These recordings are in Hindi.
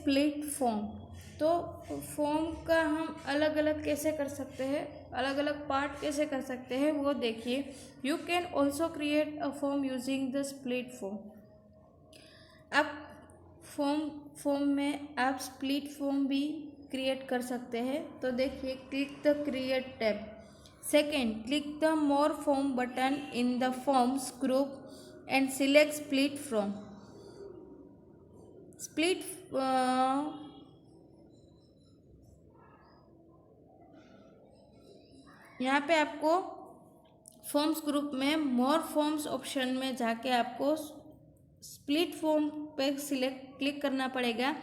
Split form. तो फॉर्म का हम अलग अलग कैसे कर सकते हैं, अलग अलग पार्ट कैसे कर सकते हैं वो देखिए। You can also create a form using the split form. अब फॉर्म में आप स्प्लिट फॉर्म भी क्रिएट कर सकते हैं। तो देखिए, click the create tab. Second, click the more form button in the forms group and select split form. Split यहाँ पे आपको फॉर्म्स ग्रुप में मोर फॉर्म्स ऑप्शन में जाके आपको स्प्लिट फॉर्म पे क्लिक करना पड़ेगा।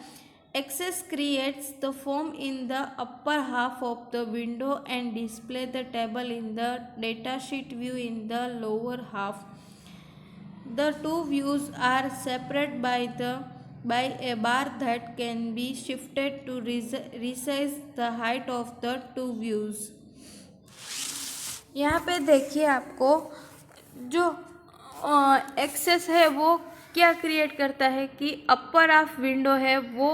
Access creates the form in the upper half of the window and display the table in the data sheet view in the lower half. The two views are separate by a bar that can be shifted to resize the height of the two views। यहाँ पे देखिए, आपको जो एक्सेस है वो क्या क्रिएट करता है कि अपर हाफ विंडो है वो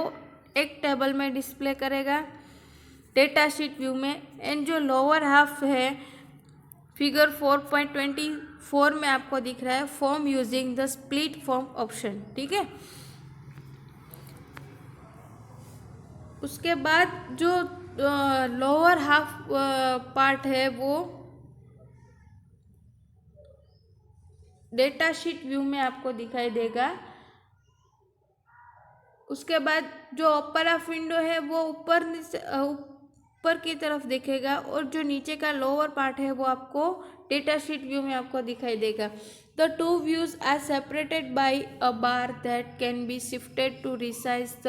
एक टेबल में डिस्प्ले करेगा डेटा शीट व्यू में, एंड जो लोअर हाफ है फिगर 4.24 में आपको दिख रहा है form using the split form option. ठीक है, उसके बाद जो लोअर हाफ पार्ट है वो डेटा शीट व्यू में आपको दिखाई देगा। उसके बाद जो अपर हाफ विंडो है वो ऊपर की तरफ दिखेगा, और जो नीचे का लोअर पार्ट है वो आपको डेटा शीट व्यू में आपको दिखाई देगा। The two views are separated by a bar that can be shifted to resize the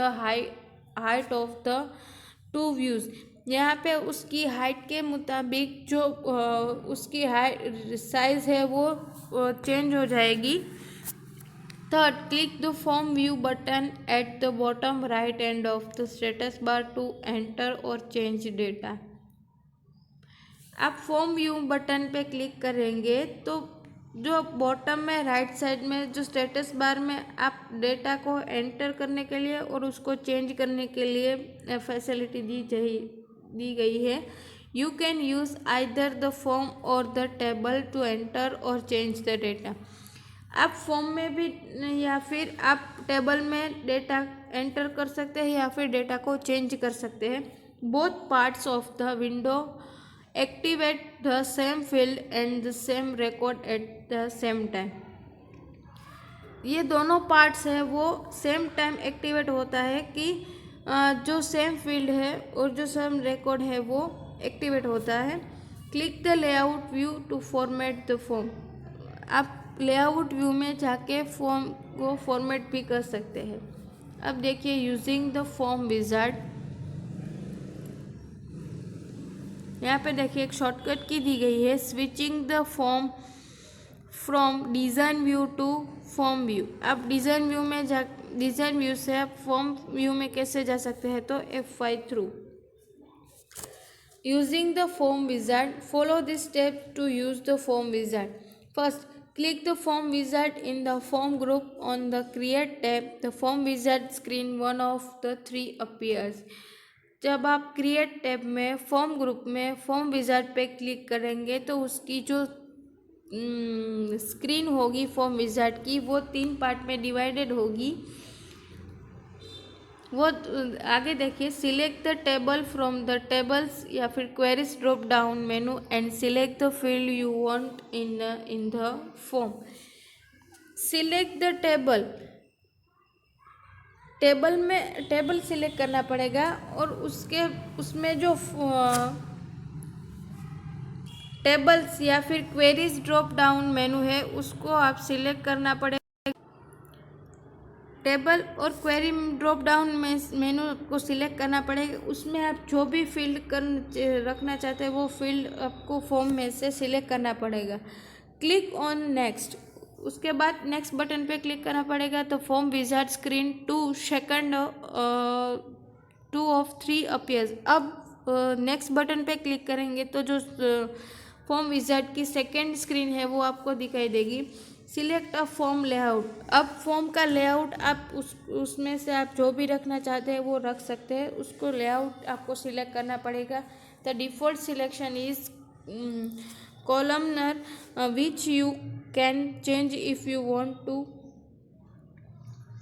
height of the two views. यहाँ पे उसकी हाइट के मुताबिक जो उसकी हाइट साइज है वो चेंज हो जाएगी। Third, click the form view button at the bottom right end of the status bar to enter or change data. आप फॉर्म व्यू बटन पे क्लिक करेंगे तो जो बॉटम में राइट साइड में जो स्टेटस बार में आप डेटा को एंटर करने के लिए और उसको चेंज करने के लिए फैसिलिटी दी गई है। You can use either the form और the table to enter or change the data. आप फॉर्म में भी या फिर आप टेबल में डेटा एंटर कर सकते हैं या फिर डेटा को चेंज कर सकते हैं। Both parts of the window activate the same field and the same record at the same time. ये दोनों पार्ट्स हैं वो सेम टाइम एक्टिवेट होता है कि जो सेम फील्ड है और जो सेम रिकॉर्ड है वो एक्टिवेट होता है। Click the layout view to format the form. आप लेआउट व्यू में जाके फॉर्म को फॉर्मेट भी कर सकते हैं। अब देखिए, यूजिंग द फॉर्म विजार्ड, यहाँ पे देखिए एक शॉर्टकट की दी गई है, switching the form from design view to form view. आप डिज़ाइन व्यू से आप फॉर्म व्यू में कैसे जा सकते हैं, तो F5 through. Using the form wizard, follow this step to use the form wizard. First, click the form wizard in the form group on the create tab. The form wizard screen one of the three appears। जब आप create tab में form group में form wizard पे क्लिक करेंगे तो उसकी जो स्क्रीन होगी form wizard की वो 3 पार्ट में डिवाइडेड होगी। वो आगे देखिए, select the table from the tables या फिर queries drop down menu and select the field you want in the form. Select the table select करना पड़ेगा, और उसमें जो टेबल्स या फिर क्वेरीज ड्रॉप डाउन मेनू है उसको आप सिलेक्ट करना पड़ेगा। टेबल और क्वेरी ड्रॉप डाउन मेनू को सिलेक्ट करना पड़ेगा। उसमें आप जो भी फील्ड रखना चाहते हैं वो फील्ड आपको फॉर्म में से सिलेक्ट करना पड़ेगा। क्लिक ऑन नेक्स्ट, उसके बाद नेक्स्ट बटन पे क्लिक करना पड़ेगा। तो form wizard screen 2 of 3 appears. अब नेक्स्ट बटन पे क्लिक करेंगे तो जो फॉर्म विजार्ड की सेकेंड स्क्रीन है वो आपको दिखाई देगी। Select a form layout. अब फॉर्म का लेआउट आप उसमें से आप जो भी रखना चाहते हैं वो रख सकते हैं, उसको लेआउट आपको सिलेक्ट करना पड़ेगा। The default selection is columnar which you can change if you want to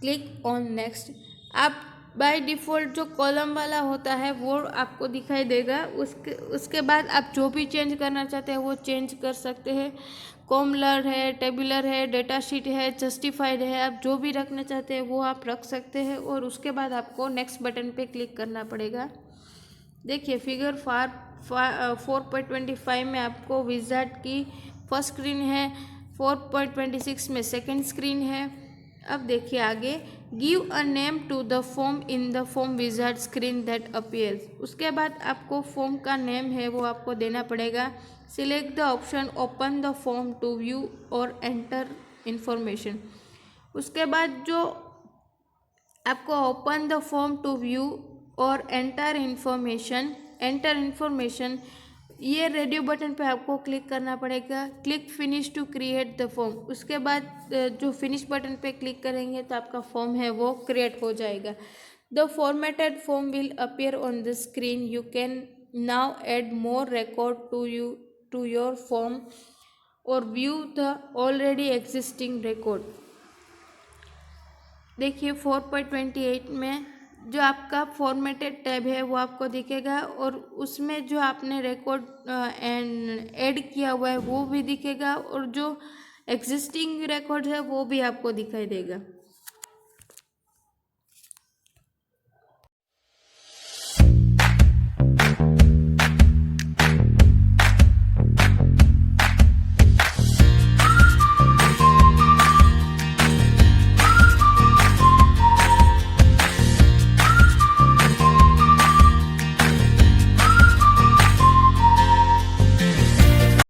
click on next. आप बाय डिफ़ॉल्ट जो कॉलम वाला होता है वो आपको दिखाई देगा, उसके बाद आप जो भी चेंज करना चाहते हैं वो चेंज कर सकते हैं। कॉलमर है, टेबुलर है, डेटा शीट है, जस्टिफाइड है, आप जो भी रखना चाहते हैं वो आप रख सकते हैं और उसके बाद आपको नेक्स्ट बटन पे क्लिक करना पड़ेगा। देखिए फिगर 4.25 में आपको विजार्ड की फर्स्ट स्क्रीन है, 4.26 में सेकंड स्क्रीन है। अब देखिए आगे, give a name to the form in the form wizard screen that appears. उसके बाद आपको फॉर्म का नेम है वो आपको देना पड़ेगा। Select the option open the form to view or enter information. उसके बाद जो आपको open the form to view or enter information ये रेडियो बटन पे आपको क्लिक करना पड़ेगा। Click finish to create the form. उसके बाद जो फिनिश बटन पे क्लिक करेंगे तो आपका फॉर्म है वो क्रिएट हो जाएगा। The formatted form will appear on the screen. You can now add more record to your form और view the already existing record. देखिए 4.28 में जो आपका फॉर्मेटेड टैब है वो आपको दिखेगा और उसमें जो आपने रिकॉर्ड ऐड किया हुआ है वो भी दिखेगा और जो एग्जिस्टिंग रिकॉर्ड है वो भी आपको दिखाई देगा।